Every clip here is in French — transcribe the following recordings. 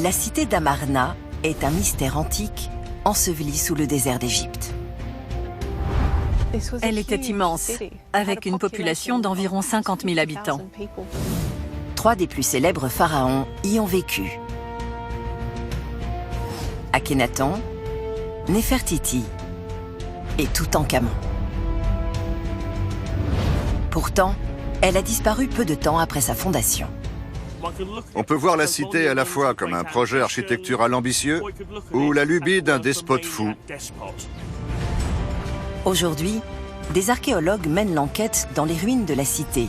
La cité d'Amarna est un mystère antique enseveli sous le désert d'Égypte. Elle était immense, avec une population d'environ 50 000 habitants. 3 des plus célèbres pharaons y ont vécu. Akhenaton, Néfertiti et Toutankhamon. Pourtant, elle a disparu peu de temps après sa fondation. On peut voir la cité à la fois comme un projet architectural ambitieux ou la lubie d'un despote fou. Aujourd'hui, des archéologues mènent l'enquête dans les ruines de la cité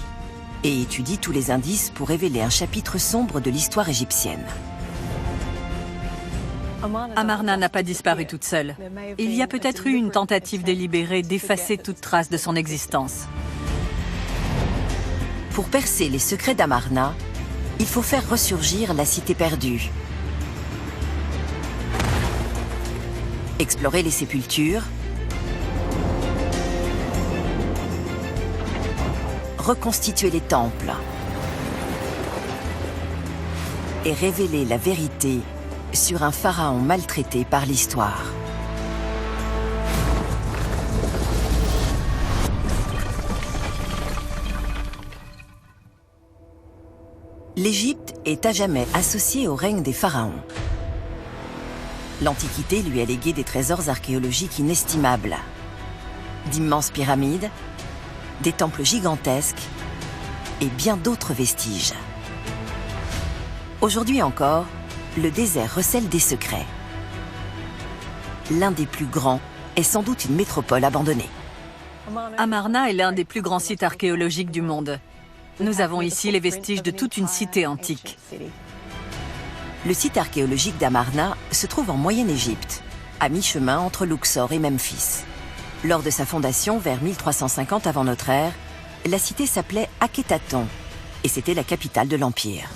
et étudient tous les indices pour révéler un chapitre sombre de l'histoire égyptienne. Amarna n'a pas disparu toute seule. Il y a peut-être eu une tentative délibérée d'effacer toute trace de son existence. Pour percer les secrets d'Amarna, il faut faire ressurgir la cité perdue. Explorer les sépultures, reconstituer les temples et révéler la vérité sur un pharaon maltraité par l'histoire. L'Égypte est à jamais associée au règne des pharaons. L'Antiquité lui a légué des trésors archéologiques inestimables, d'immenses pyramides, des temples gigantesques et bien d'autres vestiges. Aujourd'hui encore, le désert recèle des secrets. L'un des plus grands est sans doute une métropole abandonnée. Amarna est l'un des plus grands sites archéologiques du monde. Nous avons ici les vestiges de toute une cité antique. Le site archéologique d'Amarna se trouve en Moyenne-Égypte, à mi-chemin entre Luxor et Memphis. Lors de sa fondation, vers 1350 avant notre ère, la cité s'appelait Akhenaton et c'était la capitale de l'Empire.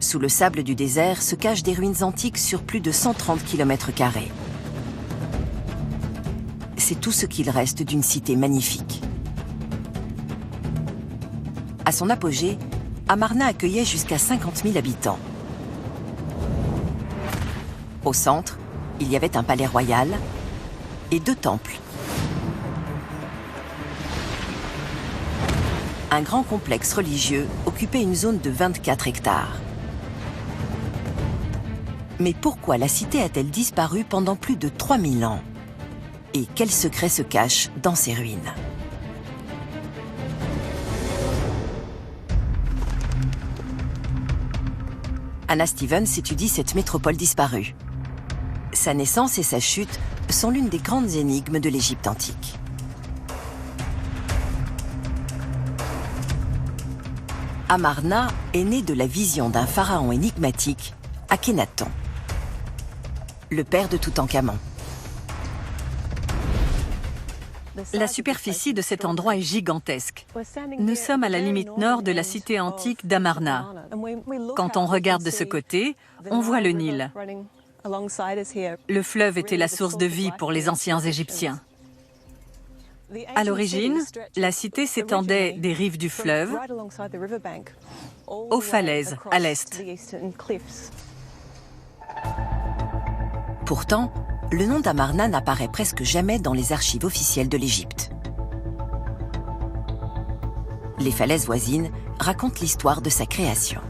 Sous le sable du désert se cachent des ruines antiques sur plus de 130 km². C'est tout ce qu'il reste d'une cité magnifique. À son apogée, Amarna accueillait jusqu'à 50 000 habitants. Au centre, il y avait un palais royal et 2 temples. Un grand complexe religieux occupait une zone de 24 hectares. Mais pourquoi la cité a-t-elle disparu pendant plus de 3000 ans? Et quels secrets se cachent dans ces ruines? Anna Stevens étudie cette métropole disparue. Sa naissance et sa chute sont l'une des grandes énigmes de l'Égypte antique. Amarna est né de la vision d'un pharaon énigmatique, Akhenaton, le père de Toutankhamon. La superficie de cet endroit est gigantesque. Nous sommes à la limite nord de la cité antique d'Amarna. Quand on regarde de ce côté, on voit le Nil. Le fleuve était la source de vie pour les anciens Égyptiens. À l'origine, la cité s'étendait des rives du fleuve aux falaises à l'est. Pourtant, le nom d'Amarna n'apparaît presque jamais dans les archives officielles de l'Égypte. Les falaises voisines racontent l'histoire de sa création.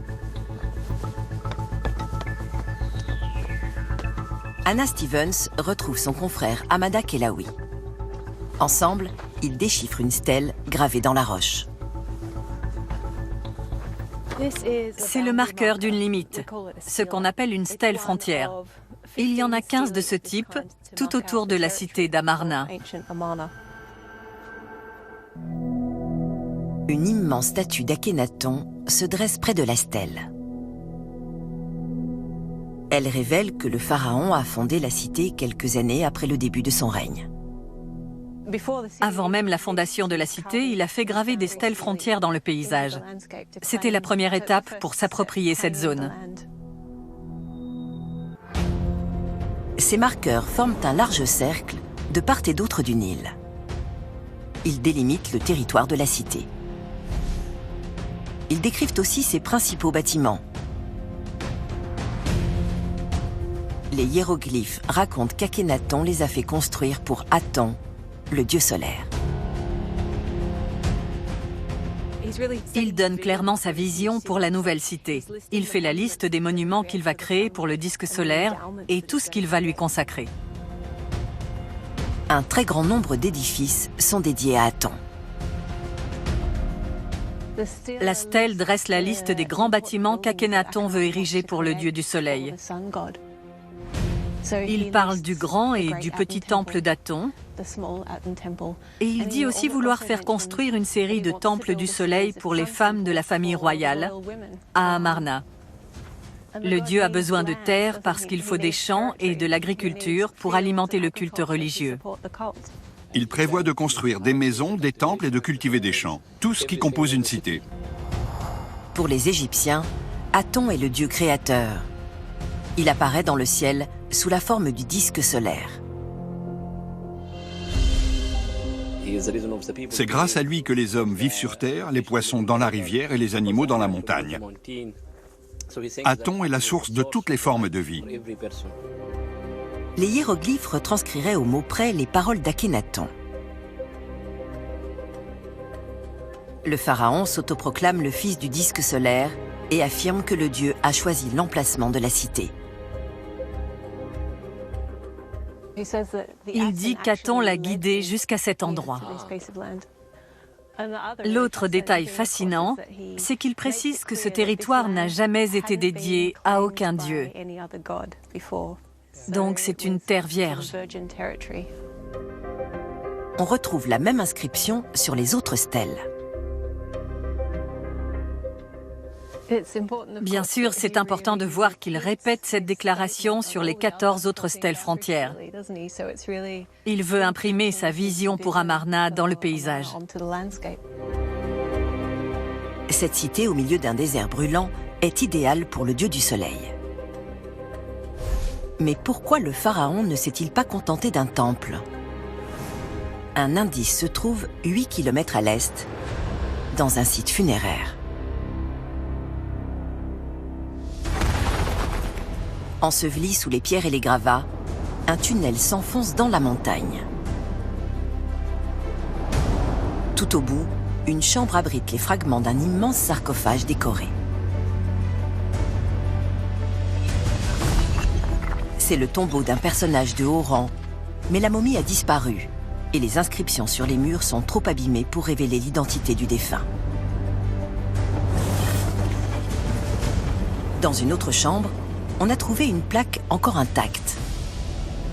Anna Stevens retrouve son confrère Hamada Kelaoui. Ensemble, ils déchiffrent une stèle gravée dans la roche. C'est le marqueur d'une limite, ce qu'on appelle une stèle frontière. Il y en a 15 de ce type, tout autour de la cité d'Amarna. Une immense statue d'Akhenaton se dresse près de la stèle. Elle révèle que le pharaon a fondé la cité quelques années après le début de son règne. Avant même la fondation de la cité, il a fait graver des stèles frontières dans le paysage. C'était la première étape pour s'approprier cette zone. Ces marqueurs forment un large cercle de part et d'autre du Nil. Ils délimitent le territoire de la cité. Ils décrivent aussi ses principaux bâtiments. Les hiéroglyphes racontent qu'Akhénaton les a fait construire pour Aton, le dieu solaire. Il donne clairement sa vision pour la nouvelle cité. Il fait la liste des monuments qu'il va créer pour le disque solaire et tout ce qu'il va lui consacrer. Un très grand nombre d'édifices sont dédiés à Aton. La stèle dresse la liste des grands bâtiments qu'Akhénaton veut ériger pour le dieu du soleil. Il parle du grand et du petit temple d'Aton, et il dit aussi vouloir faire construire une série de temples du soleil pour les femmes de la famille royale à Amarna. Le dieu a besoin de terre parce qu'il faut des champs et de l'agriculture pour alimenter le culte religieux. Il prévoit de construire des maisons, des temples et de cultiver des champs, tout ce qui compose une cité. Pour les Égyptiens, Aton est le dieu créateur. Il apparaît dans le ciel sous la forme du disque solaire. C'est grâce à lui que les hommes vivent sur terre, les poissons dans la rivière et les animaux dans la montagne. Aton est la source de toutes les formes de vie. Les hiéroglyphes retranscriraient au mot près les paroles d'Akhénaton. Le pharaon s'autoproclame le fils du disque solaire et affirme que le dieu a choisi l'emplacement de la cité. Il dit qu'Aton l'a guidé jusqu'à cet endroit. L'autre détail fascinant, c'est qu'il précise que ce territoire n'a jamais été dédié à aucun dieu. Donc c'est une terre vierge. On retrouve la même inscription sur les autres stèles. Bien sûr, c'est important de voir qu'il répète cette déclaration sur les 14 autres stèles frontières. Il veut imprimer sa vision pour Amarna dans le paysage. Cette cité au milieu d'un désert brûlant est idéale pour le dieu du soleil. Mais pourquoi le pharaon ne s'est-il pas contenté d'un temple? Un indice se trouve 8 km à l'est, dans un site funéraire. Enseveli sous les pierres et les gravats, un tunnel s'enfonce dans la montagne. Tout au bout, une chambre abrite les fragments d'un immense sarcophage décoré. C'est le tombeau d'un personnage de haut rang, mais la momie a disparu et les inscriptions sur les murs sont trop abîmées pour révéler l'identité du défunt. Dans une autre chambre, on a trouvé une plaque encore intacte.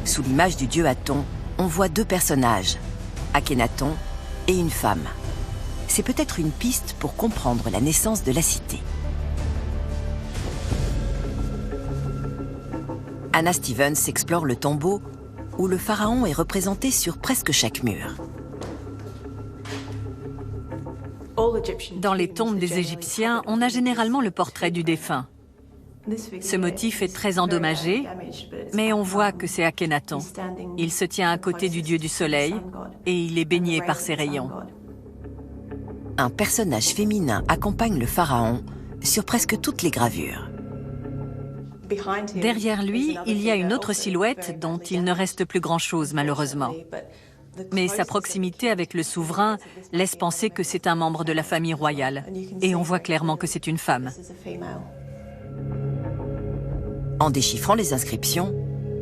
Sous l'image du dieu Aton, on voit 2 personnages, Akhénaton et une femme. C'est peut-être une piste pour comprendre la naissance de la cité. Anna Stevens explore le tombeau où le pharaon est représenté sur presque chaque mur. Dans les tombes des Égyptiens, on a généralement le portrait du défunt. Ce motif est très endommagé, mais on voit que c'est Akhénaton. Il se tient à côté du dieu du soleil et il est baigné par ses rayons. Un personnage féminin accompagne le pharaon sur presque toutes les gravures. Derrière lui, il y a une autre silhouette dont il ne reste plus grand-chose malheureusement. Mais sa proximité avec le souverain laisse penser que c'est un membre de la famille royale. Et on voit clairement que c'est une femme. En déchiffrant les inscriptions,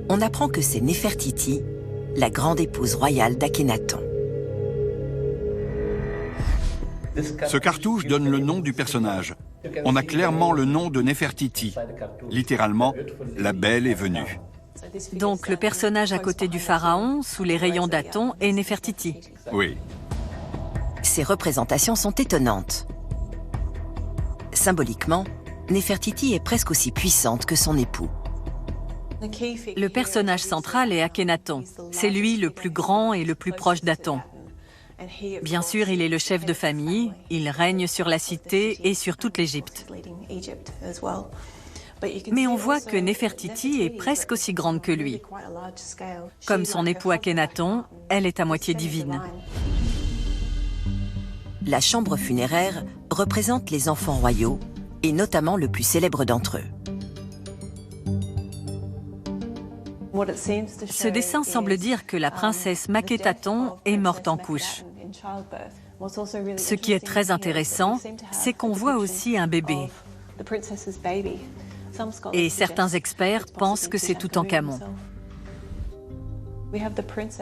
on apprend que c'est Néfertiti, la grande épouse royale d'Akhénaton. Ce cartouche donne le nom du personnage. On a clairement le nom de Néfertiti. Littéralement, la belle est venue. Donc le personnage à côté du pharaon, sous les rayons d'Aton, est Néfertiti. Oui. Ces représentations sont étonnantes. Symboliquement, Néfertiti est presque aussi puissante que son époux. Le personnage central est Akhénaton. C'est lui le plus grand et le plus proche d'Aton. Bien sûr, il est le chef de famille, il règne sur la cité et sur toute l'Égypte. Mais on voit que Néfertiti est presque aussi grande que lui. Comme son époux Akhénaton, elle est à moitié divine. La chambre funéraire représente les enfants royaux, et notamment le plus célèbre d'entre eux. Ce dessin semble dire que la princesse Maketaton est morte en couche. Ce qui est très intéressant, c'est qu'on voit aussi un bébé. Et certains experts pensent que c'est Toutankhamon.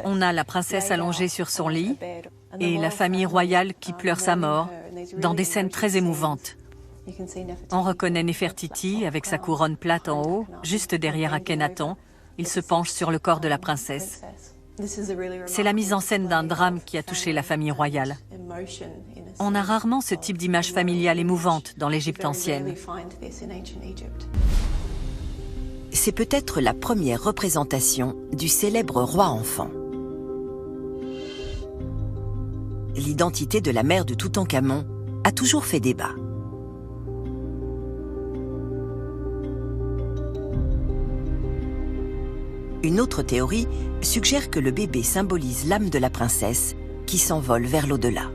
On a la princesse allongée sur son lit et la famille royale qui pleure sa mort dans des scènes très émouvantes. On reconnaît Néfertiti avec sa couronne plate en haut, juste derrière Akhenaton. Il se penche sur le corps de la princesse. C'est la mise en scène d'un drame qui a touché la famille royale. On a rarement ce type d'image familiale émouvante dans l'Égypte ancienne. C'est peut-être la première représentation du célèbre roi enfant. L'identité de la mère de Toutankhamon a toujours fait débat. Une autre théorie suggère que le bébé symbolise l'âme de la princesse qui s'envole vers l'au-delà.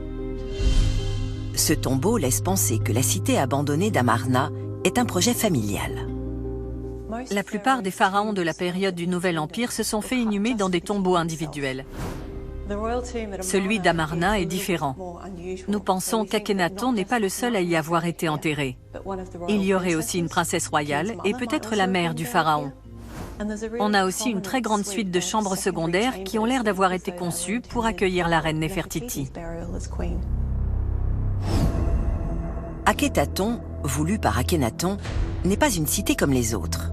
Ce tombeau laisse penser que la cité abandonnée d'Amarna est un projet familial. La plupart des pharaons de la période du Nouvel Empire se sont fait inhumer dans des tombeaux individuels. Celui d'Amarna est différent. Nous pensons qu'Akhenaton n'est pas le seul à y avoir été enterré. Il y aurait aussi une princesse royale et peut-être la mère du pharaon. On a aussi une très grande suite de chambres secondaires qui ont l'air d'avoir été conçues pour accueillir la reine Néfertiti. Akhetaton, voulu par Akhenaton, n'est pas une cité comme les autres.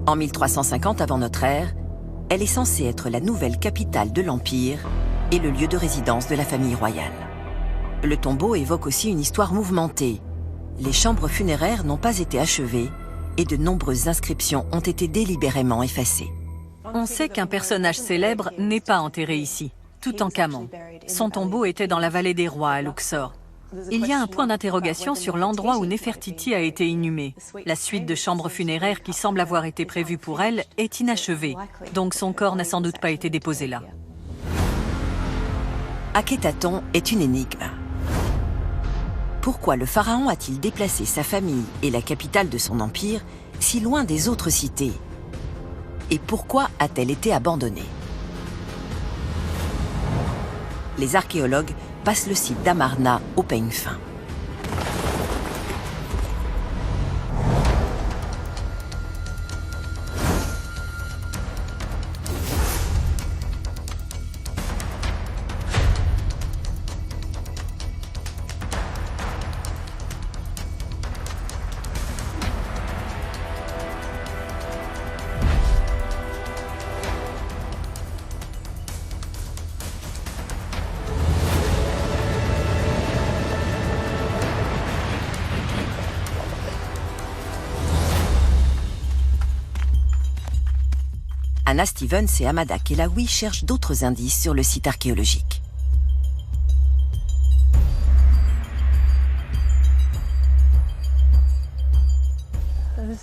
En 1350 avant notre ère, elle est censée être la nouvelle capitale de l'Empire et le lieu de résidence de la famille royale. Le tombeau évoque aussi une histoire mouvementée. Les chambres funéraires n'ont pas été achevées et de nombreuses inscriptions ont été délibérément effacées. On sait qu'un personnage célèbre n'est pas enterré ici, Toutankhamon. Son tombeau était dans la vallée des rois à Luxor. Il y a un point d'interrogation sur l'endroit où Néfertiti a été inhumée. La suite de chambres funéraires qui semble avoir été prévue pour elle est inachevée, donc son corps n'a sans doute pas été déposé là. Akhetaton est une énigme. Pourquoi le pharaon a-t-il déplacé sa famille et la capitale de son empire si loin des autres cités? Et pourquoi a-t-elle été abandonnée? Les archéologues passent le site d'Amarna au peigne fin. Anna Stevens et Amada Kelawi cherchent d'autres indices sur le site archéologique.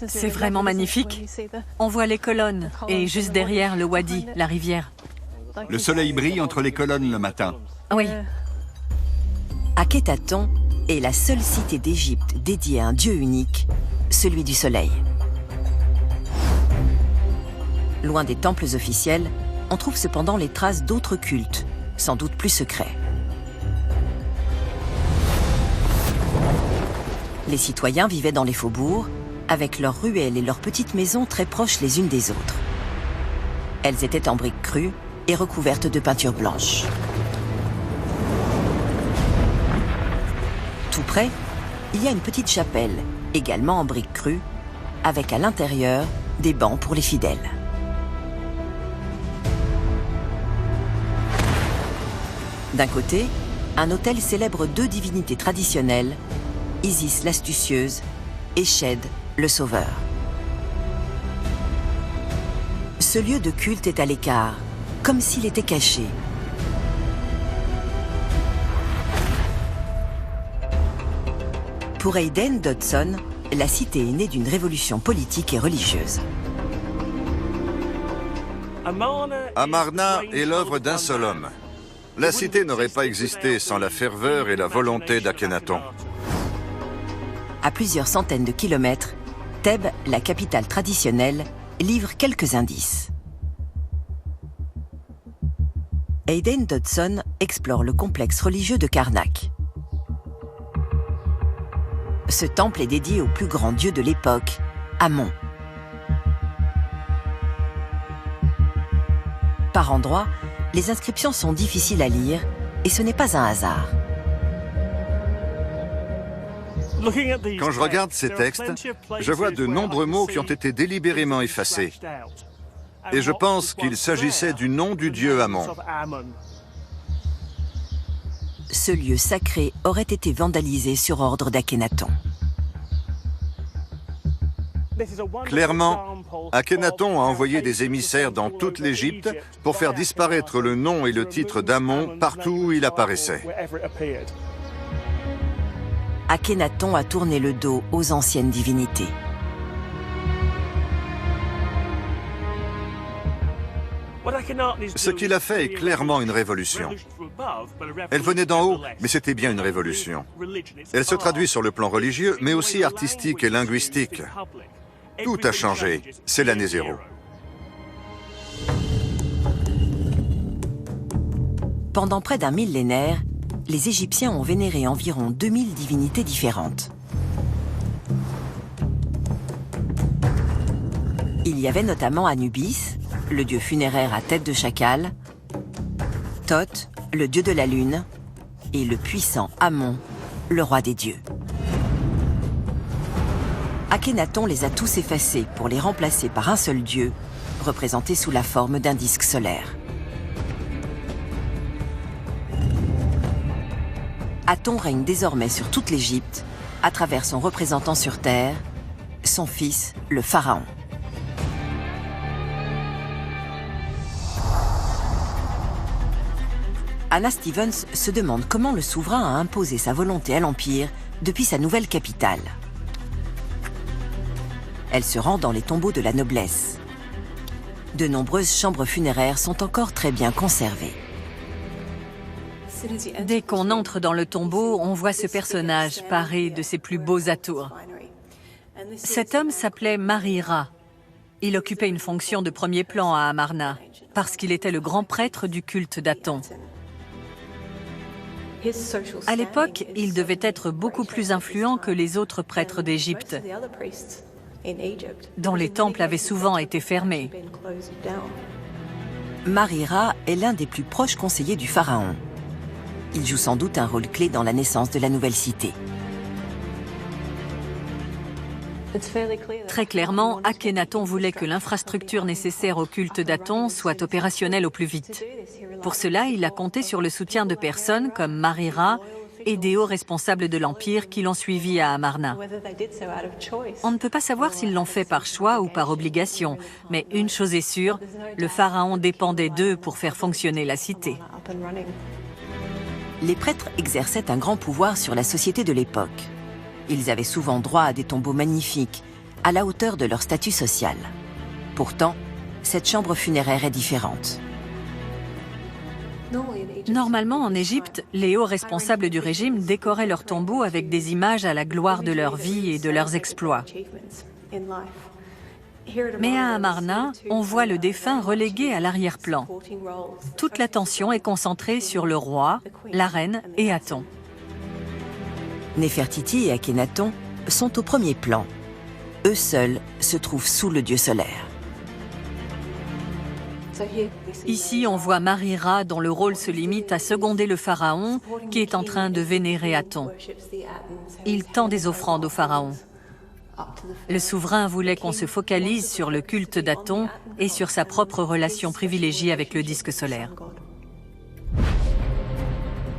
C'est vraiment magnifique. On voit les colonnes et juste derrière le wadi, la rivière. Le soleil brille entre les colonnes le matin. Oui. Akhetaton est la seule cité d'Égypte dédiée à un dieu unique, celui du soleil. Loin des temples officiels, on trouve cependant les traces d'autres cultes, sans doute plus secrets. Les citoyens vivaient dans les faubourgs, avec leurs ruelles et leurs petites maisons très proches les unes des autres. Elles étaient en briques crues et recouvertes de peinture blanche. Tout près, il y a une petite chapelle, également en briques crues, avec à l'intérieur des bancs pour les fidèles. D'un côté, un autel célèbre deux divinités traditionnelles, Isis l'astucieuse et Shed le sauveur. Ce lieu de culte est à l'écart, comme s'il était caché. Pour Hayden Dodson, la cité est née d'une révolution politique et religieuse. Amarna est l'œuvre d'un seul homme. La cité n'aurait pas existé sans la ferveur et la volonté d'Akhenaton. À plusieurs centaines de kilomètres, Thèbes, la capitale traditionnelle, livre quelques indices. Hayden Dodson explore le complexe religieux de Karnak. Ce temple est dédié au plus grand dieu de l'époque, Amon. Par endroits, les inscriptions sont difficiles à lire et ce n'est pas un hasard. Quand je regarde ces textes, je vois de nombreux mots qui ont été délibérément effacés. Et je pense qu'il s'agissait du nom du dieu Amon. Ce lieu sacré aurait été vandalisé sur ordre d'Akhénaton. Clairement, Akhénaton a envoyé des émissaires dans toute l'Égypte pour faire disparaître le nom et le titre d'Amon partout où il apparaissait. Akhénaton a tourné le dos aux anciennes divinités. Ce qu'il a fait est clairement une révolution. Elle venait d'en haut, mais c'était bien une révolution. Elle se traduit sur le plan religieux, mais aussi artistique et linguistique. Tout a changé, c'est l'année zéro. Pendant près d'un millénaire, les Égyptiens ont vénéré environ 2000 divinités différentes. Il y avait notamment Anubis, le dieu funéraire à tête de chacal, Thoth, le dieu de la lune, et le puissant Amon, le roi des dieux. Akhénaton les a tous effacés pour les remplacer par un seul dieu, représenté sous la forme d'un disque solaire. Aton règne désormais sur toute l'Égypte, à travers son représentant sur terre, son fils, le pharaon. Anna Stevens se demande comment le souverain a imposé sa volonté à l'Empire depuis sa nouvelle capitale. Elle se rend dans les tombeaux de la noblesse. De nombreuses chambres funéraires sont encore très bien conservées. Dès qu'on entre dans le tombeau, on voit ce personnage paré de ses plus beaux atours. Cet homme s'appelait Mari-Ra. Il occupait une fonction de premier plan à Amarna, parce qu'il était le grand prêtre du culte d'Aton. À l'époque, il devait être beaucoup plus influent que les autres prêtres d'Égypte, dont les temples avaient souvent été fermés. Mari-Ra est l'un des plus proches conseillers du pharaon. Il joue sans doute un rôle clé dans la naissance de la nouvelle cité. Très clairement, Akhénaton voulait que l'infrastructure nécessaire au culte d'Aton soit opérationnelle au plus vite. Pour cela, il a compté sur le soutien de personnes comme Mari-Ra et des hauts responsables de l'Empire qui l'ont suivi à Amarna. On ne peut pas savoir s'ils l'ont fait par choix ou par obligation, mais une chose est sûre, le pharaon dépendait d'eux pour faire fonctionner la cité. Les prêtres exerçaient un grand pouvoir sur la société de l'époque. Ils avaient souvent droit à des tombeaux magnifiques, à la hauteur de leur statut social. Pourtant, cette chambre funéraire est différente. Normalement, en Égypte, les hauts responsables du régime décoraient leurs tombeaux avec des images à la gloire de leur vie et de leurs exploits. Mais à Amarna, on voit le défunt relégué à l'arrière-plan. Toute l'attention est concentrée sur le roi, la reine et Aton. Néfertiti et Akhénaton sont au premier plan. Eux seuls se trouvent sous le dieu solaire. Ici, on voit Mari-Ra dont le rôle se limite à seconder le pharaon qui est en train de vénérer Aton. Il tend des offrandes au pharaon. Le souverain voulait qu'on se focalise sur le culte d'Aton et sur sa propre relation privilégiée avec le disque solaire.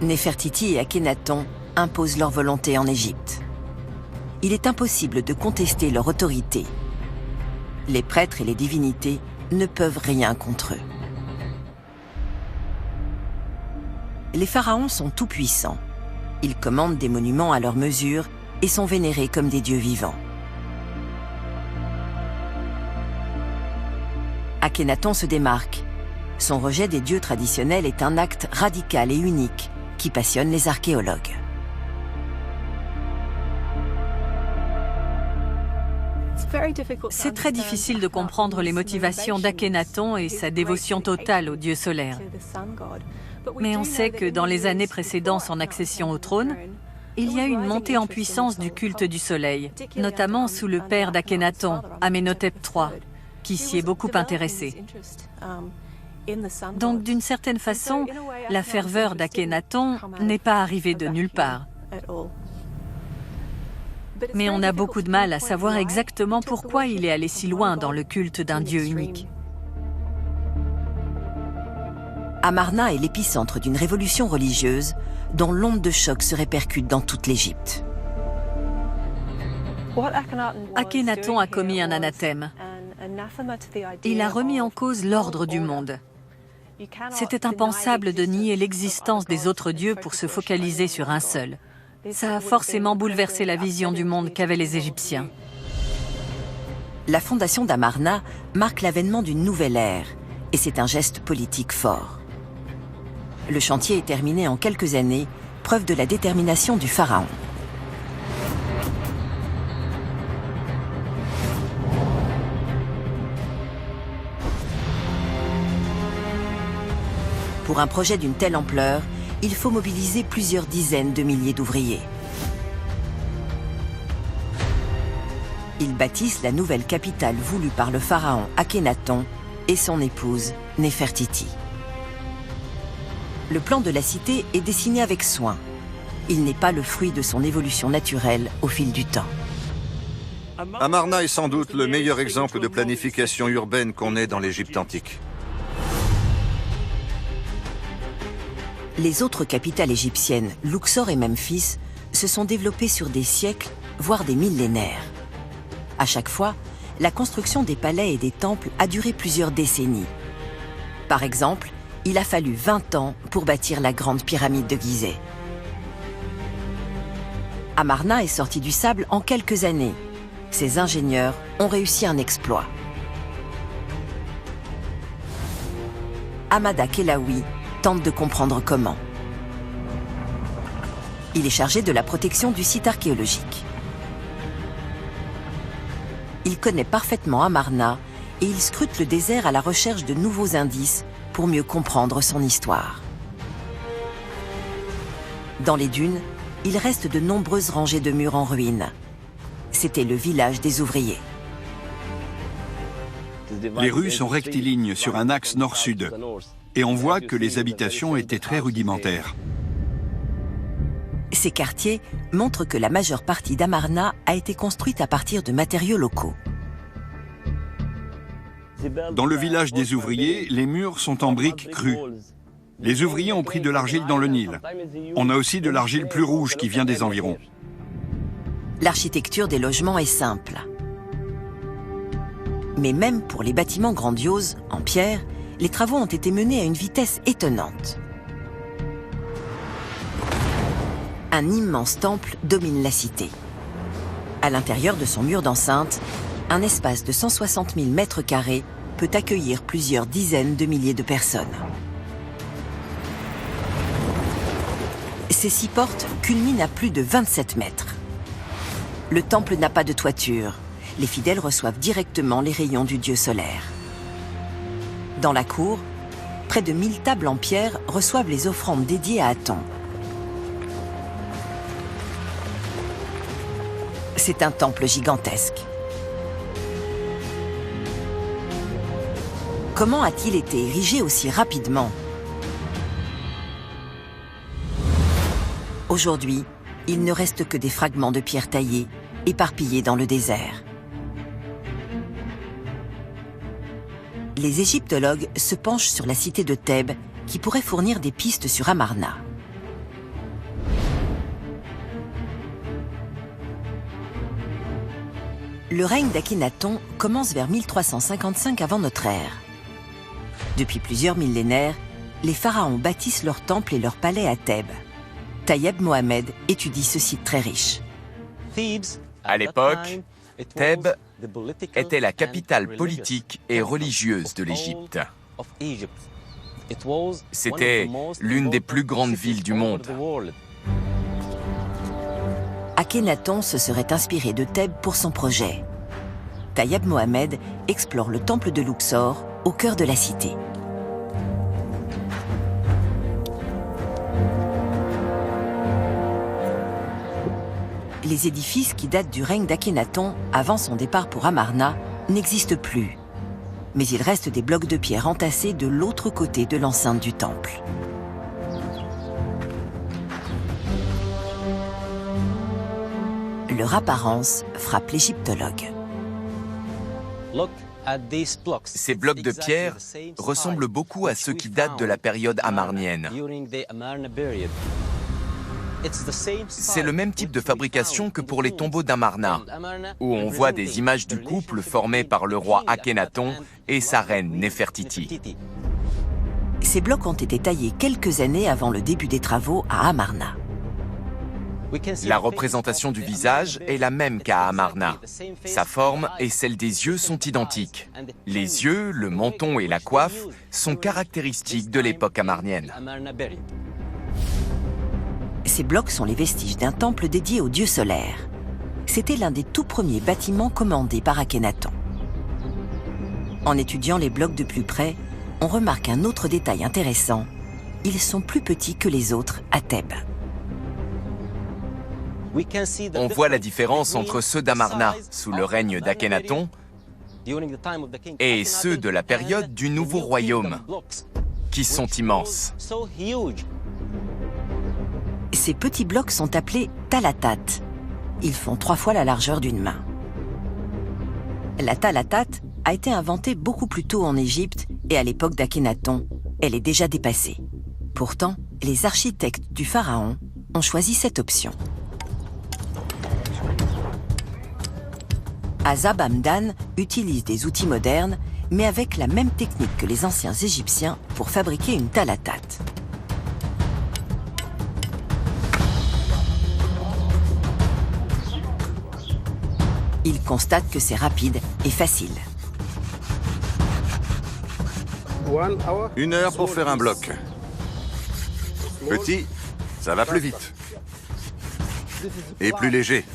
Néfertiti et Akhénaton imposent leur volonté en Égypte. Il est impossible de contester leur autorité. Les prêtres et les divinités ne peuvent rien contre eux. Les pharaons sont tout-puissants. Ils commandent des monuments à leur mesure et sont vénérés comme des dieux vivants. Akhénaton se démarque. Son rejet des dieux traditionnels est un acte radical et unique qui passionne les archéologues. C'est très difficile de comprendre les motivations d'Akhénaton et sa dévotion totale au dieu solaire. Mais on sait que dans les années précédant son accession au trône, il y a eu une montée en puissance du culte du soleil, notamment sous le père d'Akhénaton, Amenhotep III, qui s'y est beaucoup intéressé. Donc, d'une certaine façon, la ferveur d'Akhénaton n'est pas arrivée de nulle part. Mais on a beaucoup de mal à savoir exactement pourquoi il est allé si loin dans le culte d'un dieu unique. Amarna est l'épicentre d'une révolution religieuse dont l'onde de choc se répercute dans toute l'Égypte. Akhénaton a commis un anathème. Il a remis en cause l'ordre du monde. C'était impensable de nier l'existence des autres dieux pour se focaliser sur un seul. Ça a forcément bouleversé la vision du monde qu'avaient les Égyptiens. La fondation d'Amarna marque l'avènement d'une nouvelle ère, et c'est un geste politique fort. Le chantier est terminé en quelques années, preuve de la détermination du pharaon. Pour un projet d'une telle ampleur, il faut mobiliser plusieurs dizaines de milliers d'ouvriers. Ils bâtissent la nouvelle capitale voulue par le pharaon Akhénaton et son épouse Néfertiti. Le plan de la cité est dessiné avec soin. Il n'est pas le fruit de son évolution naturelle au fil du temps. Amarna est sans doute le meilleur exemple de planification urbaine qu'on ait dans l'Égypte antique. Les autres capitales égyptiennes, Luxor et Memphis, se sont développées sur des siècles, voire des millénaires. À chaque fois, la construction des palais et des temples a duré plusieurs décennies. Par exemple, il a fallu 20 ans pour bâtir la grande pyramide de Gizeh. Amarna est sorti du sable en quelques années. Ses ingénieurs ont réussi un exploit. Hamada Kelaoui tente de comprendre comment. Il est chargé de la protection du site archéologique. Il connaît parfaitement Amarna et il scrute le désert à la recherche de nouveaux indices pour mieux comprendre son histoire. Dans les dunes, il reste de nombreuses rangées de murs en ruine. C'était le village des ouvriers. Les rues sont rectilignes sur un axe nord-sud. Et on voit que les habitations étaient très rudimentaires. Ces quartiers montrent que la majeure partie d'Amarna a été construite à partir de matériaux locaux. Dans le village des ouvriers, les murs sont en briques crues. Les ouvriers ont pris de l'argile dans le Nil. On a aussi de l'argile plus rouge qui vient des environs. L'architecture des logements est simple. Mais même pour les bâtiments grandioses, en pierre, les travaux ont été menés à une vitesse étonnante. Un immense temple domine la cité. À l'intérieur de son mur d'enceinte, un espace de 160 000 mètres carrés peut accueillir plusieurs dizaines de milliers de personnes. Ces 6 portes culminent à plus de 27 mètres. Le temple n'a pas de toiture. Les fidèles reçoivent directement les rayons du dieu solaire. Dans la cour, près de 1000 tables en pierre reçoivent les offrandes dédiées à Aton. C'est un temple gigantesque. Comment a-t-il été érigé aussi rapidement? Aujourd'hui, il ne reste que des fragments de pierre taillés, éparpillés dans le désert. Les égyptologues se penchent sur la cité de Thèbes, qui pourrait fournir des pistes sur Amarna. Le règne d'Akhénaton commence vers 1355 avant notre ère. Depuis plusieurs millénaires, les pharaons bâtissent leurs temples et leurs palais à Thèbes. Tayeb Mohamed étudie ce site très riche. À l'époque, Thèbes était la capitale politique et religieuse de l'Égypte. C'était l'une des plus grandes villes du monde. Akhénaton se serait inspiré de Thèbes pour son projet. Tayeb Mohamed explore le temple de Luxor, au cœur de la cité. Les édifices qui datent du règne d'Akhénaton, avant son départ pour Amarna, n'existent plus. Mais il reste des blocs de pierre entassés de l'autre côté de l'enceinte du temple. Leur apparence frappe l'égyptologue. Ces blocs de pierre ressemblent beaucoup à ceux qui datent de la période amarnienne. C'est le même type de fabrication que pour les tombeaux d'Amarna, où on voit des images du couple formé par le roi Akhénaton et sa reine Néfertiti. Ces blocs ont été taillés quelques années avant le début des travaux à Amarna. La représentation du visage est la même qu'à Amarna. Sa forme et celle des yeux sont identiques. Les yeux, le menton et la coiffe sont caractéristiques de l'époque amarnienne. Ces blocs sont les vestiges d'un temple dédié au dieu solaire. C'était l'un des tout premiers bâtiments commandés par Akhénaton. En étudiant les blocs de plus près, on remarque un autre détail intéressant. Ils sont plus petits que les autres à Thèbes. On voit la différence entre ceux d'Amarna, sous le règne d'Akhénaton, et ceux de la période du Nouveau Royaume, qui sont immenses. Ces petits blocs sont appelés talatat. Ils font 3 fois la largeur d'une main. La talatat a été inventée beaucoup plus tôt en Égypte et à l'époque d'Akhénaton, elle est déjà dépassée. Pourtant, les architectes du pharaon ont choisi cette option. Azab Hamdan utilise des outils modernes, mais avec la même technique que les anciens Égyptiens pour fabriquer une talatat. Il constate que c'est rapide et facile. 1 heure pour faire un bloc. Petit, ça va plus vite. Et plus léger.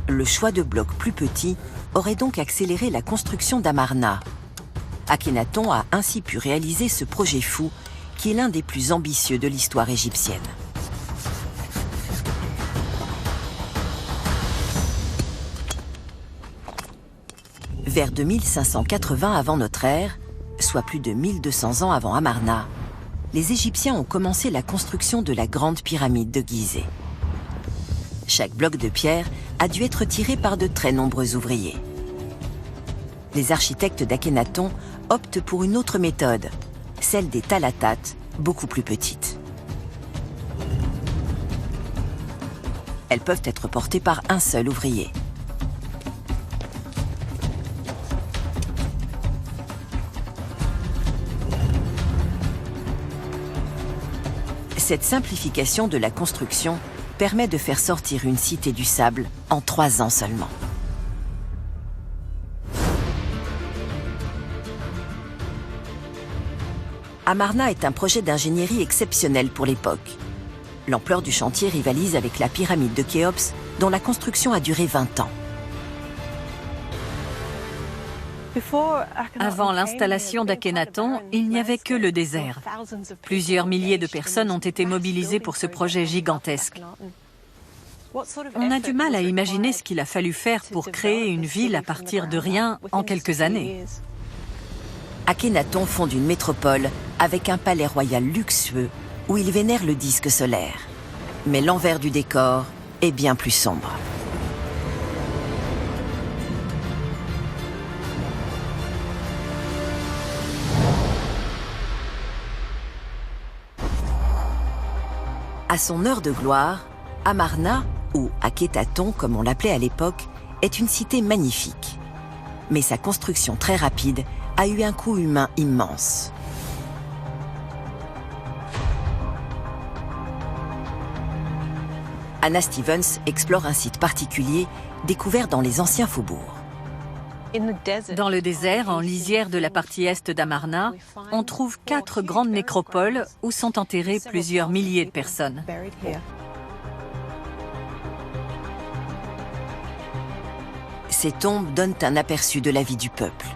Le choix de blocs plus petits aurait donc accéléré la construction d'Amarna. Akhénaton a ainsi pu réaliser ce projet fou qui est l'un des plus ambitieux de l'histoire égyptienne. Vers 2580 avant notre ère, soit plus de 1200 ans avant Amarna, les Égyptiens ont commencé la construction de la grande pyramide de Gizeh. Chaque bloc de pierre a dû être tiré par de très nombreux ouvriers. Les architectes d'Akhénaton optent pour une autre méthode, celle des talatat, beaucoup plus petites. Elles peuvent être portées par un seul ouvrier. Cette simplification de la construction permet de faire sortir une cité du sable en 3 ans seulement. Amarna est un projet d'ingénierie exceptionnel pour l'époque. L'ampleur du chantier rivalise avec la pyramide de Khéops, dont la construction a duré 20 ans. Avant l'installation d'Akhénaton, il n'y avait que le désert. Plusieurs milliers de personnes ont été mobilisées pour ce projet gigantesque. On a du mal à imaginer ce qu'il a fallu faire pour créer une ville à partir de rien en quelques années. Akhénaton fonde une métropole avec un palais royal luxueux où il vénère le disque solaire. Mais l'envers du décor est bien plus sombre. À son heure de gloire, Amarna, ou Akhétaton comme on l'appelait à l'époque, est une cité magnifique. Mais sa construction très rapide a eu un coût humain immense. Anna Stevens explore un site particulier découvert dans les anciens faubourgs. Dans le désert, en lisière de la partie est d'Amarna, on trouve 4 grandes nécropoles où sont enterrées plusieurs milliers de personnes. Ces tombes donnent un aperçu de la vie du peuple.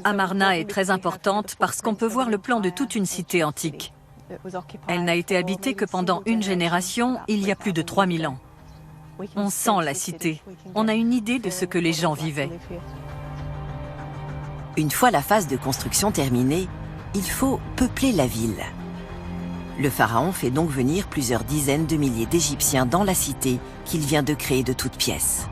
Amarna est très importante parce qu'on peut voir le plan de toute une cité antique. Elle n'a été habitée que pendant une génération, il y a plus de 3000 ans. On sent la cité. On a une idée de ce que les gens vivaient. Une fois la phase de construction terminée, il faut peupler la ville. Le pharaon fait donc venir plusieurs dizaines de milliers d'Égyptiens dans la cité qu'il vient de créer de toutes pièces.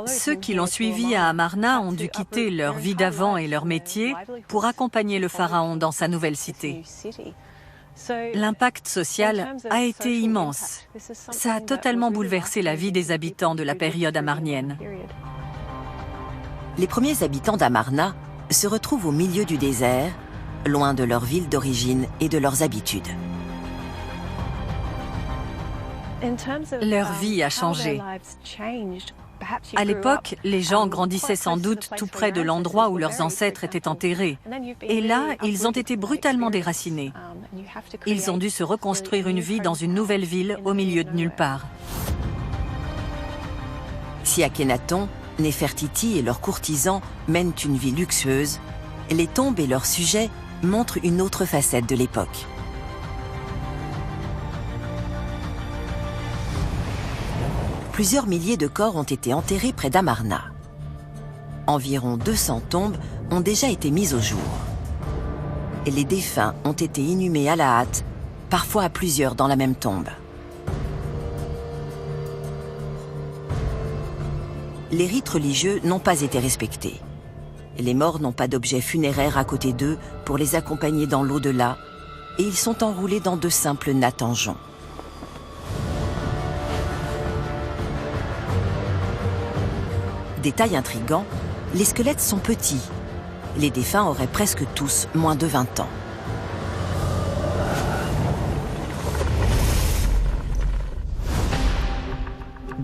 Ceux qui l'ont suivi à Amarna ont dû quitter leur vie d'avant et leur métier pour accompagner le pharaon dans sa nouvelle cité. L'impact social a été immense. Ça a totalement bouleversé la vie des habitants de la période amarnienne. Les premiers habitants d'Amarna se retrouvent au milieu du désert, loin de leur ville d'origine et de leurs habitudes. Leur vie a changé. À l'époque, les gens grandissaient sans doute tout près de l'endroit où leurs ancêtres étaient enterrés. Et là, ils ont été brutalement déracinés. Ils ont dû se reconstruire une vie dans une nouvelle ville au milieu de nulle part. Si Akhenaton, Néfertiti et leurs courtisans mènent une vie luxueuse, les tombes et leurs sujets montrent une autre facette de l'époque. Plusieurs milliers de corps ont été enterrés près d'Amarna. Environ 200 tombes ont déjà été mises au jour. Et les défunts ont été inhumés à la hâte, parfois à plusieurs dans la même tombe. Les rites religieux n'ont pas été respectés. Les morts n'ont pas d'objets funéraires à côté d'eux pour les accompagner dans l'au-delà, et ils sont enroulés dans de simples nattes en jonc. Détail intrigant, les squelettes sont petits. Les défunts auraient presque tous moins de 20 ans.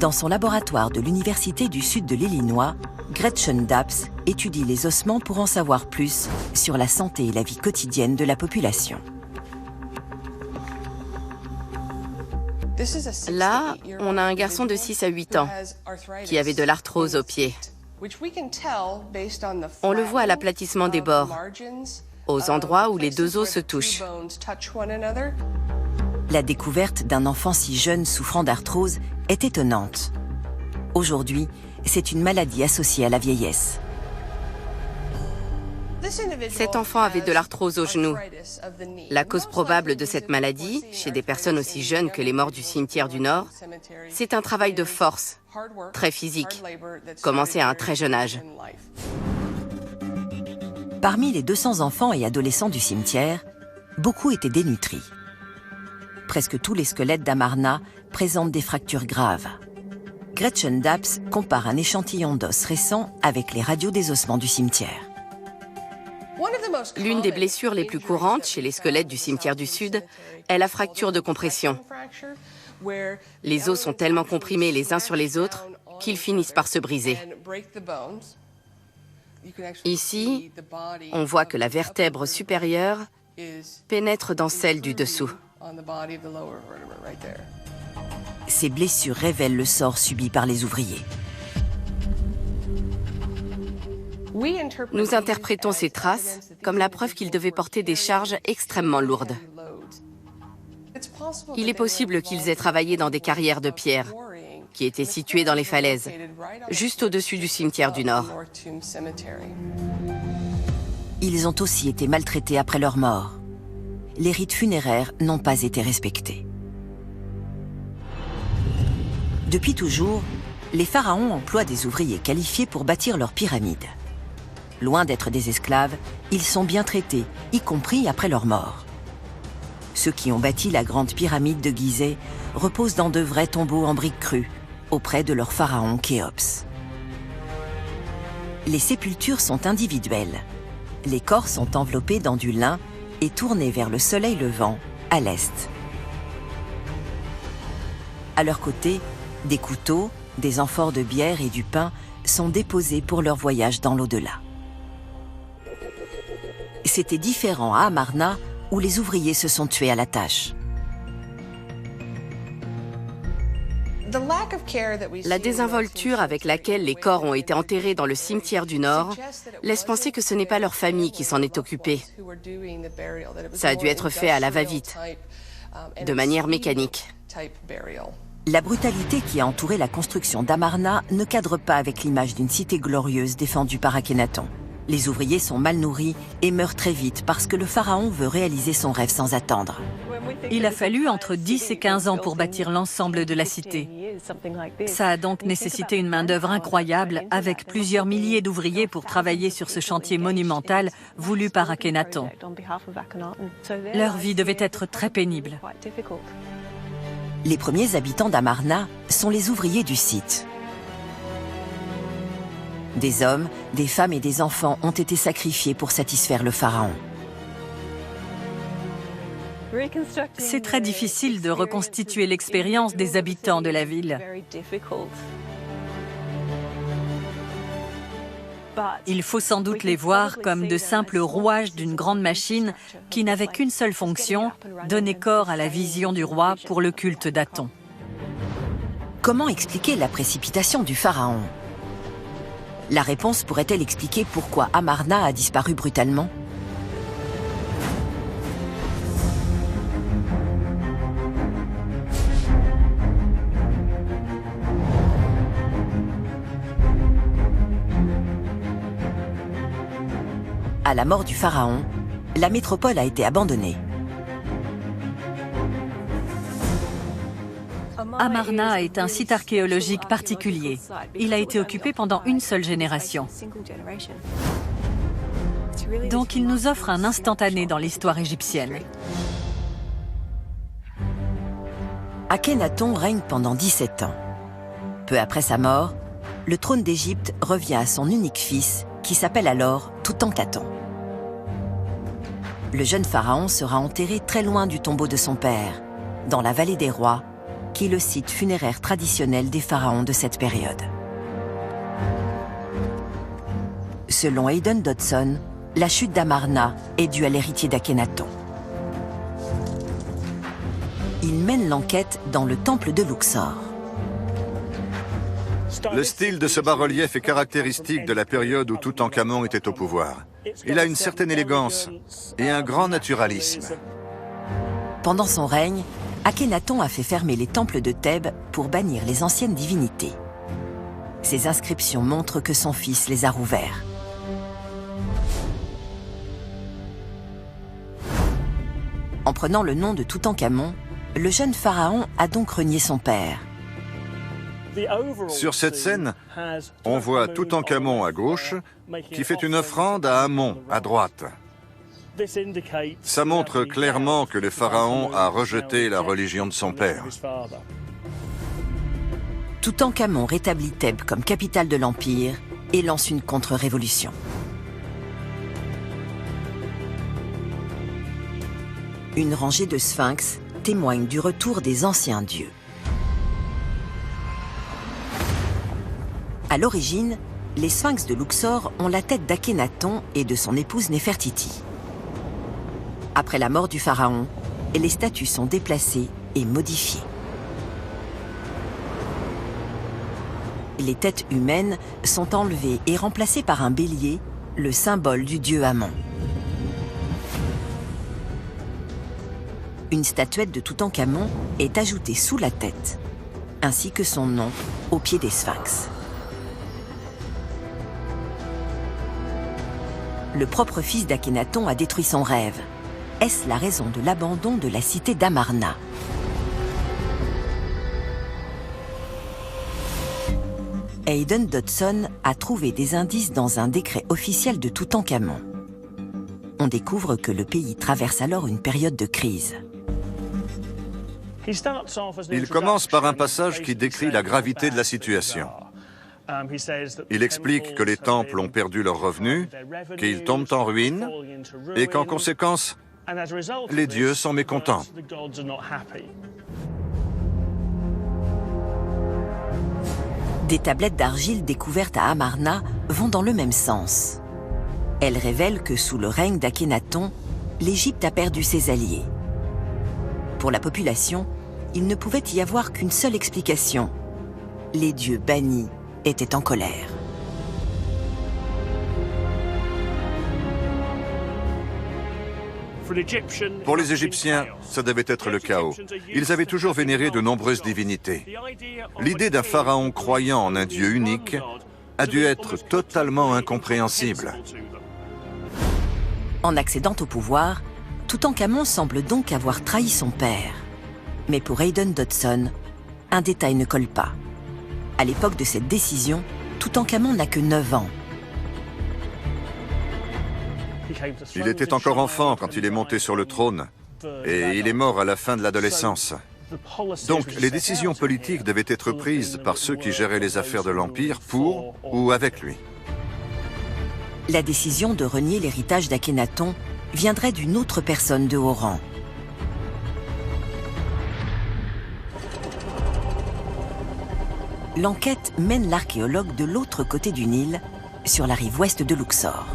Dans son laboratoire de l'Université du Sud de l'Illinois, Gretchen Daps étudie les ossements pour en savoir plus sur la santé et la vie quotidienne de la population. Là, on a un garçon de 6 à 8 ans qui avait de l'arthrose aux pieds. On le voit à l'aplatissement des bords, aux endroits où les deux os se touchent. La découverte d'un enfant si jeune souffrant d'arthrose est étonnante. Aujourd'hui, c'est une maladie associée à la vieillesse. Cet enfant avait de l'arthrose au genou. La cause probable de cette maladie, chez des personnes aussi jeunes que les morts du cimetière du Nord, c'est un travail de force, très physique, commencé à un très jeune âge. Parmi les 200 enfants et adolescents du cimetière, beaucoup étaient dénutris. Presque tous les squelettes d'Amarna présentent des fractures graves. Gretchen Daps compare un échantillon d'os récent avec les radios des ossements du cimetière. L'une des blessures les plus courantes chez les squelettes du cimetière du Sud est la fracture de compression. Les os sont tellement comprimés les uns sur les autres qu'ils finissent par se briser. Ici, on voit que la vertèbre supérieure pénètre dans celle du dessous. Ces blessures révèlent le sort subi par les ouvriers. Nous interprétons ces traces comme la preuve qu'ils devaient porter des charges extrêmement lourdes. Il est possible qu'ils aient travaillé dans des carrières de pierre qui étaient situées dans les falaises, juste au-dessus du cimetière du Nord. Ils ont aussi été maltraités après leur mort. Les rites funéraires n'ont pas été respectés. Depuis toujours, les pharaons emploient des ouvriers qualifiés pour bâtir leurs pyramides. Loin d'être des esclaves, ils sont bien traités, y compris après leur mort. Ceux qui ont bâti la grande pyramide de Gizeh reposent dans de vrais tombeaux en briques crues, auprès de leur pharaon Khéops. Les sépultures sont individuelles. Les corps sont enveloppés dans du lin et tournés vers le soleil levant, à l'est. À leur côté, des couteaux, des amphores de bière et du pain sont déposés pour leur voyage dans l'au-delà. c'était différent à Amarna, où les ouvriers se sont tués à la tâche. La désinvolture avec laquelle les corps ont été enterrés dans le cimetière du Nord laisse penser que ce n'est pas leur famille qui s'en est occupée. Ça a dû être fait à la va-vite, de manière mécanique. La brutalité qui a entouré la construction d'Amarna ne cadre pas avec l'image d'une cité glorieuse défendue par Akhenaton. Les ouvriers sont mal nourris et meurent très vite parce que le pharaon veut réaliser son rêve sans attendre. Il a fallu entre 10 et 15 ans pour bâtir l'ensemble de la cité. Ça a donc nécessité une main-d'œuvre incroyable, avec plusieurs milliers d'ouvriers pour travailler sur ce chantier monumental voulu par Akhenaton. Leur vie devait être très pénible. Les premiers habitants d'Amarna sont les ouvriers du site. Des hommes, des femmes et des enfants ont été sacrifiés pour satisfaire le pharaon. C'est très difficile de reconstituer l'expérience des habitants de la ville. Il faut sans doute les voir comme de simples rouages d'une grande machine qui n'avait qu'une seule fonction, donner corps à la vision du roi pour le culte d'Aton. Comment expliquer la précipitation du pharaon? La réponse pourrait-elle expliquer pourquoi Amarna a disparu brutalement? À la mort du pharaon, la métropole a été abandonnée. Amarna est un site archéologique particulier. Il a été occupé pendant une seule génération. Donc il nous offre un instantané dans l'histoire égyptienne. Akhenaton règne pendant 17 ans. Peu après sa mort, le trône d'Égypte revient à son unique fils, qui s'appelle alors Toutankhaton. Le jeune pharaon sera enterré très loin du tombeau de son père, dans la vallée des rois, qui est le site funéraire traditionnel des pharaons de cette période. Selon Hayden Dodson, la chute d'Amarna est due à l'héritier d'Akhenaton. Il mène l'enquête dans le temple de Luxor. Le style de ce bas-relief est caractéristique de la période où Toutankhamon était au pouvoir. Il a une certaine élégance et un grand naturalisme. Pendant son règne, Akhenaton a fait fermer les temples de Thèbes pour bannir les anciennes divinités. Ces inscriptions montrent que son fils les a rouverts. En prenant le nom de Toutankhamon, le jeune pharaon a donc renié son père. Sur cette scène, on voit Toutankhamon à gauche qui fait une offrande à Amon à droite. Ça montre clairement que le pharaon a rejeté la religion de son père. Toutankhamon rétablit Thèbes comme capitale de l'Empire et lance une contre-révolution. Une rangée de sphinx témoigne du retour des anciens dieux. À l'origine, les sphinx de Luxor ont la tête d'Akhenaton et de son épouse Néfertiti. Après la mort du pharaon, les statues sont déplacées et modifiées. Les têtes humaines sont enlevées et remplacées par un bélier, le symbole du dieu Amon. Une statuette de Toutankhamon est ajoutée sous la tête, ainsi que son nom au pied des sphinx. Le propre fils d'Akhenaton a détruit son rêve. Est-ce la raison de l'abandon de la cité d'Amarna? Hayden Dodson a trouvé des indices dans un décret officiel de Toutankhamon. On découvre que le pays traverse alors une période de crise. Il commence par un passage qui décrit la gravité de la situation. Il explique que les temples ont perdu leurs revenus, qu'ils tombent en ruine et qu'en conséquence, les dieux sont mécontents. Des tablettes d'argile découvertes à Amarna vont dans le même sens. Elle révèle que sous le règne d'Akhénaton, l'Égypte a perdu ses alliés. Pour la population, il ne pouvait y avoir qu'une seule explication. Les dieux bannis étaient en colère. Pour les Égyptiens, ça devait être le chaos. Ils avaient toujours vénéré de nombreuses divinités. L'idée d'un pharaon croyant en un Dieu unique a dû être totalement incompréhensible. En accédant au pouvoir, Toutankhamon semble donc avoir trahi son père. Mais pour Hayden Dodson, un détail ne colle pas. À l'époque de cette décision, Toutankhamon n'a que 9 ans. Il était encore enfant quand il est monté sur le trône, et il est mort à la fin de l'adolescence. Donc, les décisions politiques devaient être prises par ceux qui géraient les affaires de l'Empire pour ou avec lui. La décision de renier l'héritage d'Akhénaton viendrait d'une autre personne de haut rang. L'enquête mène l'archéologue de l'autre côté du Nil, sur la rive ouest de Luxor.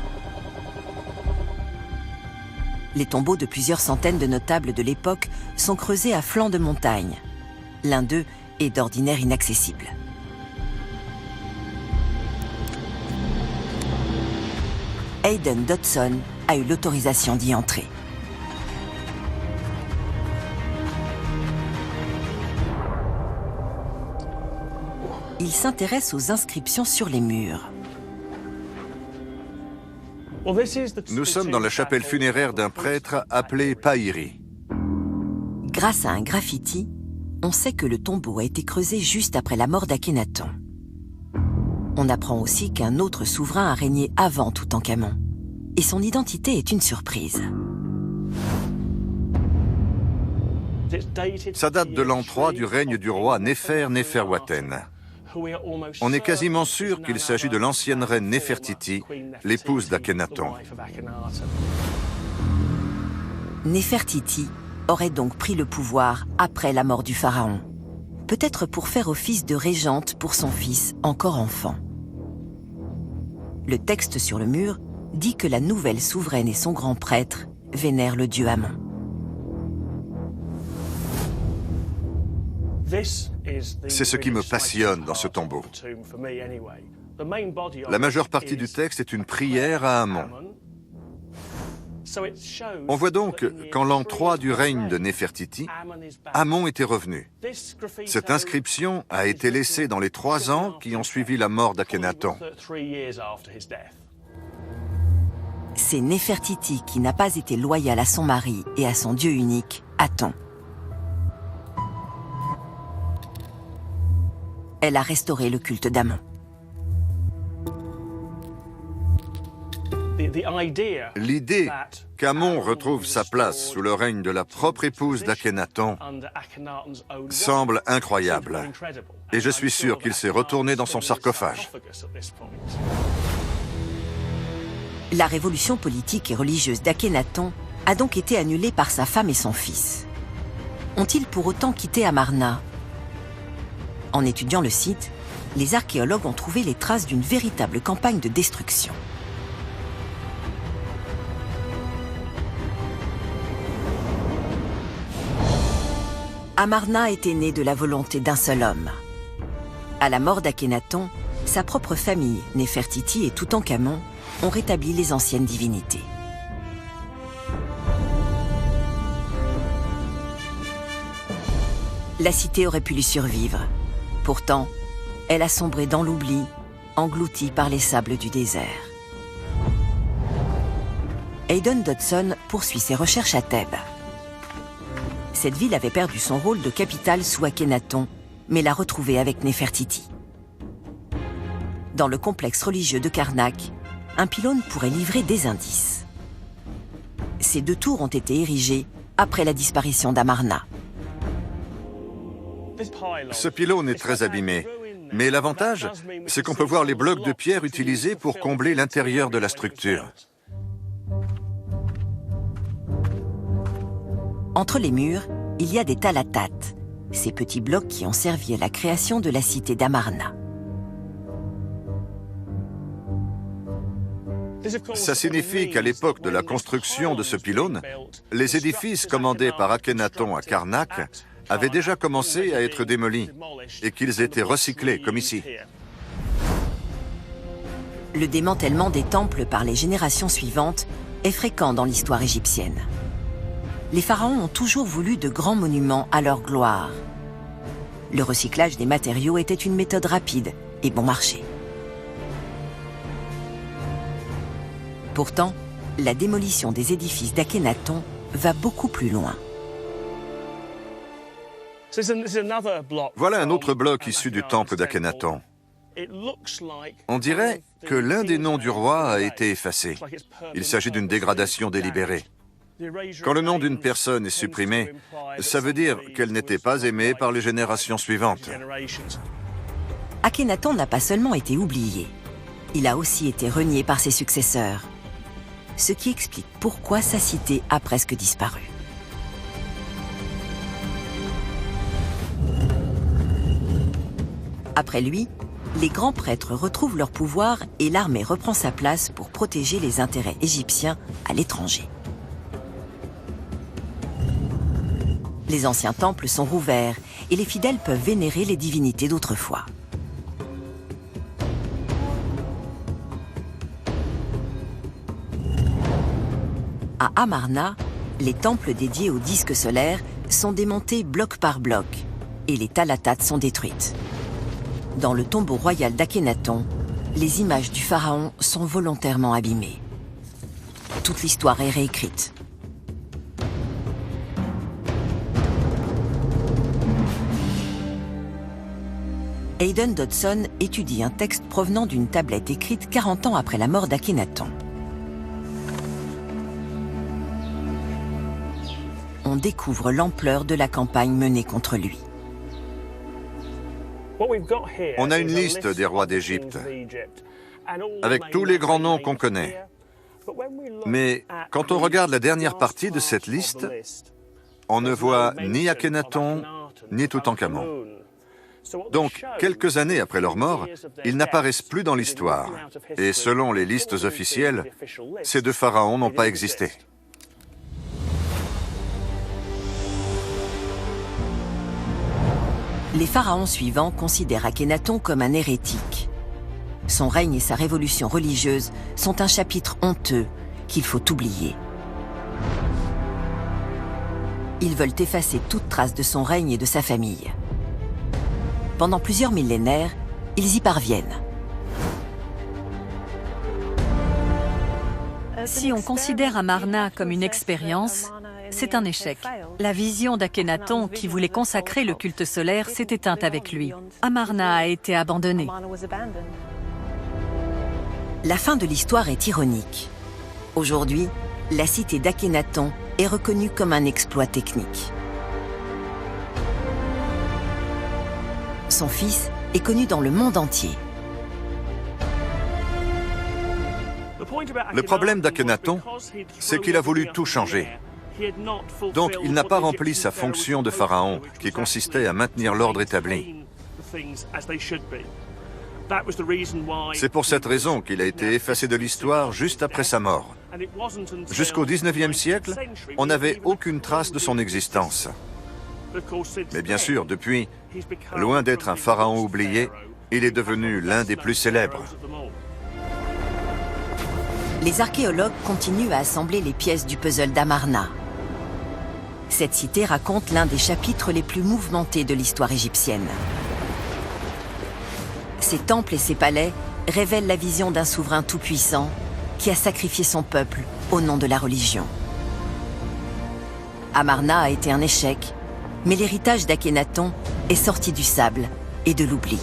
Les tombeaux de plusieurs centaines de notables de l'époque sont creusés à flanc de montagne. L'un d'eux est d'ordinaire inaccessible. Hayden Dodson a eu l'autorisation d'y entrer. Il s'intéresse aux inscriptions sur les murs. Nous sommes dans la chapelle funéraire d'un prêtre appelé Pahiri. Grâce à un graffiti, on sait que le tombeau a été creusé juste après la mort d'Akhénaton. On apprend aussi qu'un autre souverain a régné avant Toutankhamon. Et son identité est une surprise. Ça date de l'an 3 du règne du roi Néfer-Néferwaten. On est quasiment sûr qu'il s'agit de l'ancienne reine Néfertiti, l'épouse d'Akhénaton. Néfertiti aurait donc pris le pouvoir après la mort du pharaon, peut-être pour faire office de régente pour son fils encore enfant. Le texte sur le mur dit que la nouvelle souveraine et son grand prêtre vénèrent le dieu Amon. C'est ce qui me passionne dans ce tombeau. La majeure partie du texte est une prière à Amon. On voit donc qu'en l'an 3 du règne de Néfertiti, Amon était revenu. Cette inscription a été laissée dans les 3 ans qui ont suivi la mort d'Akhénaton. C'est Néfertiti qui n'a pas été loyale à son mari et à son dieu unique, Aton. Elle a restauré le culte d'Amon. L'idée qu'Amon retrouve sa place sous le règne de la propre épouse d'Akhénaton semble incroyable. Et je suis sûr qu'il s'est retourné dans son sarcophage. La révolution politique et religieuse d'Akhénaton a donc été annulée par sa femme et son fils. Ont-ils pour autant quitté Amarna ? En étudiant le site, les archéologues ont trouvé les traces d'une véritable campagne de destruction. Amarna était né de la volonté d'un seul homme. À la mort d'Akhénaton, sa propre famille, Néfertiti et Toutankhamon, ont rétabli les anciennes divinités. La cité aurait pu lui survivre. Pourtant, elle a sombré dans l'oubli, engloutie par les sables du désert. Hayden Dodson poursuit ses recherches à Thèbes. Cette ville avait perdu son rôle de capitale sous Akhénaton, mais l'a retrouvée avec Néfertiti. Dans le complexe religieux de Karnak, un pylône pourrait livrer des indices. Ces 2 tours ont été érigées après la disparition d'Amarna. Ce pylône est très abîmé, mais l'avantage, c'est qu'on peut voir les blocs de pierre utilisés pour combler l'intérieur de la structure. Entre les murs, il y a des talatates, ces petits blocs qui ont servi à la création de la cité d'Amarna. Ça signifie qu'à l'époque de la construction de ce pylône, les édifices commandés par Akhénaton à Karnak avaient déjà commencé à être démolis et qu'ils étaient recyclés, comme ici. Le démantèlement des temples par les générations suivantes est fréquent dans l'histoire égyptienne. Les pharaons ont toujours voulu de grands monuments à leur gloire. Le recyclage des matériaux était une méthode rapide et bon marché. Pourtant, la démolition des édifices d'Akhénaton va beaucoup plus loin. Voilà un autre bloc issu du temple d'Akhénaton. On dirait que l'un des noms du roi a été effacé. Il s'agit d'une dégradation délibérée. Quand le nom d'une personne est supprimé, ça veut dire qu'elle n'était pas aimée par les générations suivantes. Akhénaton n'a pas seulement été oublié, il a aussi été renié par ses successeurs. Ce qui explique pourquoi sa cité a presque disparu. Après lui, les grands prêtres retrouvent leur pouvoir et l'armée reprend sa place pour protéger les intérêts égyptiens à l'étranger. Les anciens temples sont rouverts et les fidèles peuvent vénérer les divinités d'autrefois. À Amarna, les temples dédiés aux disques solaires sont démontés bloc par bloc et les talatates sont détruites. Dans le tombeau royal d'Akhénaton, les images du pharaon sont volontairement abîmées. Toute l'histoire est réécrite. Hayden Dodson étudie un texte provenant d'une tablette écrite 40 ans après la mort d'Akhénaton. On découvre l'ampleur de la campagne menée contre lui. On a une liste des rois d'Égypte, avec tous les grands noms qu'on connaît. Mais quand on regarde la dernière partie de cette liste, on ne voit ni Akhénaton, ni Toutankhamon. Donc, quelques années après leur mort, ils n'apparaissent plus dans l'histoire. Et selon les listes officielles, ces deux pharaons n'ont pas existé. Les pharaons suivants considèrent Akhénaton comme un hérétique. Son règne et sa révolution religieuse sont un chapitre honteux qu'il faut oublier. Ils veulent effacer toute trace de son règne et de sa famille. Pendant plusieurs millénaires, ils y parviennent. Si on considère Amarna comme une expérience, c'est un échec. La vision d'Akhénaton, qui voulait consacrer le culte solaire, s'est éteinte avec lui. Amarna a été abandonné. La fin de l'histoire est ironique. Aujourd'hui, la cité d'Akhénaton est reconnue comme un exploit technique. Son fils est connu dans le monde entier. Le problème d'Akhénaton, c'est qu'il a voulu tout changer. Donc, il n'a pas rempli sa fonction de pharaon, qui consistait à maintenir l'ordre établi. C'est pour cette raison qu'il a été effacé de l'histoire juste après sa mort. Jusqu'au XIXe siècle, on n'avait aucune trace de son existence. Mais bien sûr, depuis, loin d'être un pharaon oublié, il est devenu l'un des plus célèbres. Les archéologues continuent à assembler les pièces du puzzle d'Amarna. Cette cité raconte l'un des chapitres les plus mouvementés de l'histoire égyptienne. Ses temples et ses palais révèlent la vision d'un souverain tout-puissant qui a sacrifié son peuple au nom de la religion. Amarna a été un échec, mais l'héritage d'Akhénaton est sorti du sable et de l'oubli.